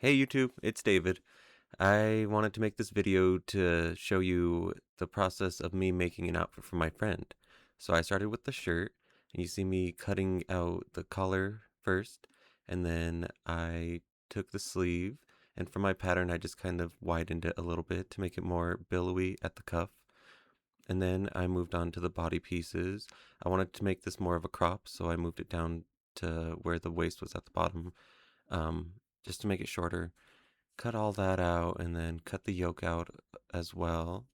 Hey YouTube, it's David. I wanted to make this video to show you the process of me making an outfit for my friend. So I started with the shirt, and you see me cutting out the collar first, and then I took the sleeve, and for my pattern I just kind of widened it a little bit to make it more billowy at the cuff. And then I moved on to the body pieces. I wanted to make this more of a crop, so I moved it down to where the waist was at the bottom, um, just to make it shorter. Cut all that out and then cut the yoke out as well.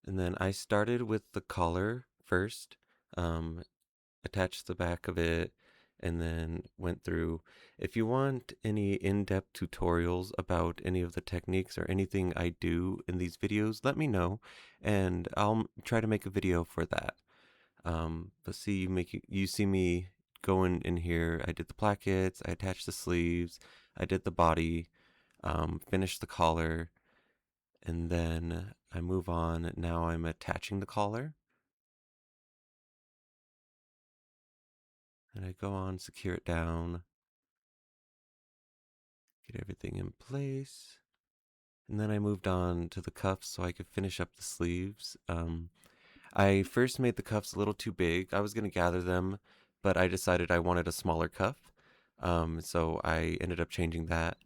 And then I started with the collar first, um, attached the back of it, and then went through. If you want any in-depth tutorials about any of the techniques or anything I do in these videos, let me know, and I'll try to make a video for that. But see, you see me going in here. I did the plackets, I attached the sleeves, I did the body, finished the collar, and then I move on. Now I'm attaching the collar, and I go on, secure it down, get everything in place. And then I moved on to the cuffs so I could finish up the sleeves. I first made the cuffs a little too big. I was going to gather them, but I decided I wanted a smaller cuff. So I ended up changing that.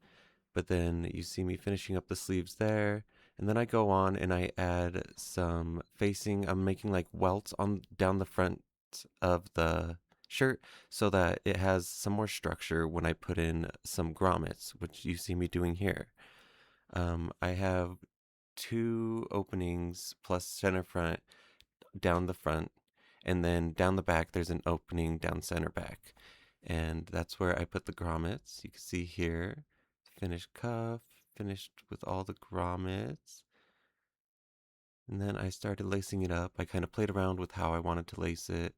But then you see me finishing up the sleeves there. And then I go on and I add some facing. I'm making like welts on down the front of the shirt so that it has some more structure when I put in some grommets, which you see me doing here. I have two openings plus center front down the front, and then down the back there's an opening down center back, and that's where I put the grommets. You can see here, finished cuff, finished with all the grommets, and then I started lacing it up. I kind of played around with how I wanted to lace it,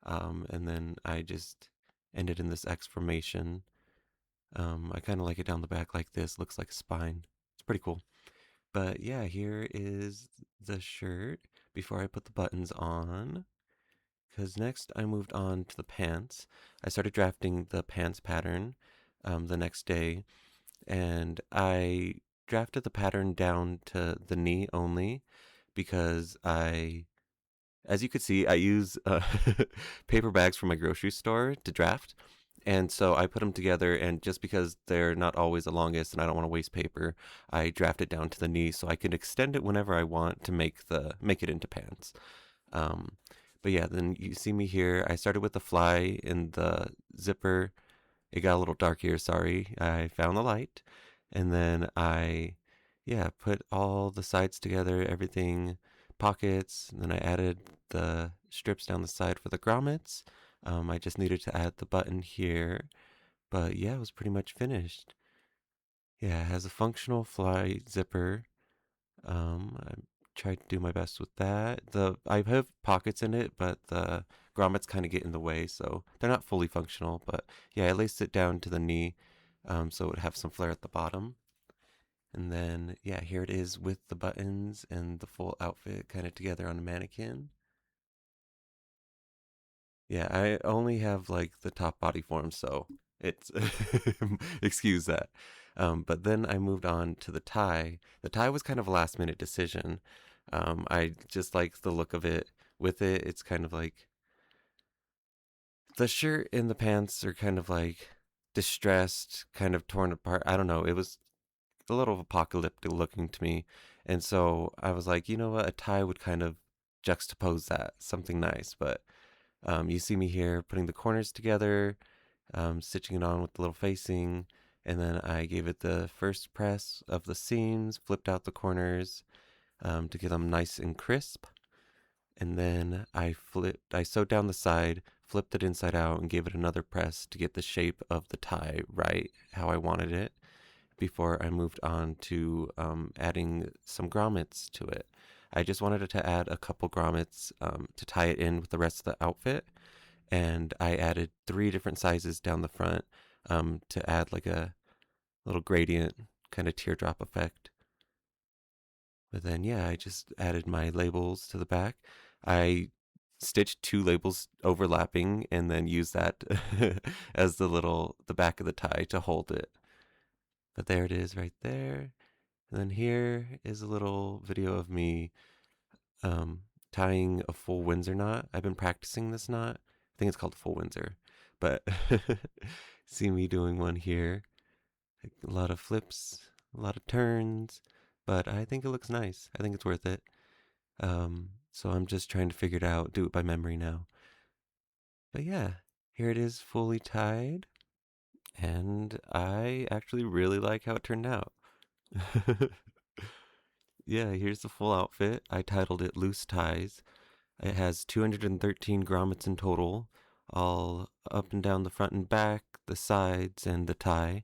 and then I just ended in this X formation. I kind of like it down the back like this, looks like a spine. It's pretty cool. But yeah, here is the shirt before I put the buttons on. Because next I moved on to the pants. I started drafting the pants pattern the next day, and I drafted the pattern down to the knee only because as you could see, I use paper bags from my grocery store to draft. And so I put them together, and just because they're not always the longest and I don't want to waste paper, I draft it down to the knee so I can extend it whenever I want to make it into pants. Um, but yeah, then you see me here. I started with the fly in the zipper. It got a little dark here, sorry. I found the light. And then yeah, put all the sides together, everything, pockets. And then I added the strips down the side for the grommets. I just needed to add the button here. But yeah, it was pretty much finished. Yeah, it has a functional fly zipper. I tried to do my best with that. I have pockets in it, but the grommets kind of get in the way, so they're not fully functional. But yeah, I laced it down to the knee, so it would have some flare at the bottom. And then yeah, here it is with the buttons and the full outfit kind of together on a mannequin. Yeah, I only have like the top body form, so it's excuse that. But then I moved on to the tie. The tie was kind of a last minute decision. I just like the look of it with it. It's kind of like the shirt and the pants are kind of like distressed, kind of torn apart. I don't know. It was a little apocalyptic looking to me. And so I was like, you know what? A tie would kind of juxtapose that, something nice. But you see me here putting the corners together, stitching it on with the little facing, and then I gave it the first press of the seams, flipped out the corners to get them nice and crisp, and then I sewed down the side, flipped it inside out, and gave it another press to get the shape of the tie right, how I wanted it, before I moved on to adding some grommets to it. I just wanted to add a couple grommets to tie it in with the rest of the outfit, and I added three different sizes down the front to add like a little gradient kind of teardrop effect. But then, yeah, I just added my labels to the back. I stitched two labels overlapping and then used that as the back of the tie to hold it. But there it is right there. And then here is a little video of me um, tying a full Windsor knot. I've been practicing this knot. I think it's called a full Windsor. But see me doing one here. A lot of flips, a lot of turns. But I think it looks nice. I think it's worth it. So I'm just trying to figure it out, do it by memory now. But yeah, here it is fully tied. And I actually really like how it turned out. Yeah, here's the full outfit. I titled it Loose Ties. It has 213 grommets in total, all up and down the front and back, the sides, and the tie.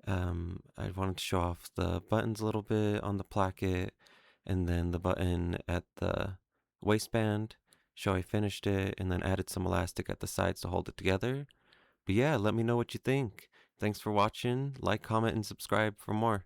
I wanted to show off the buttons a little bit on the placket, and then the button at the waistband, show I finished it, and then added some elastic at the sides to hold it together. But yeah, let me know what you think. Thanks for watching. Like, comment, and subscribe for more.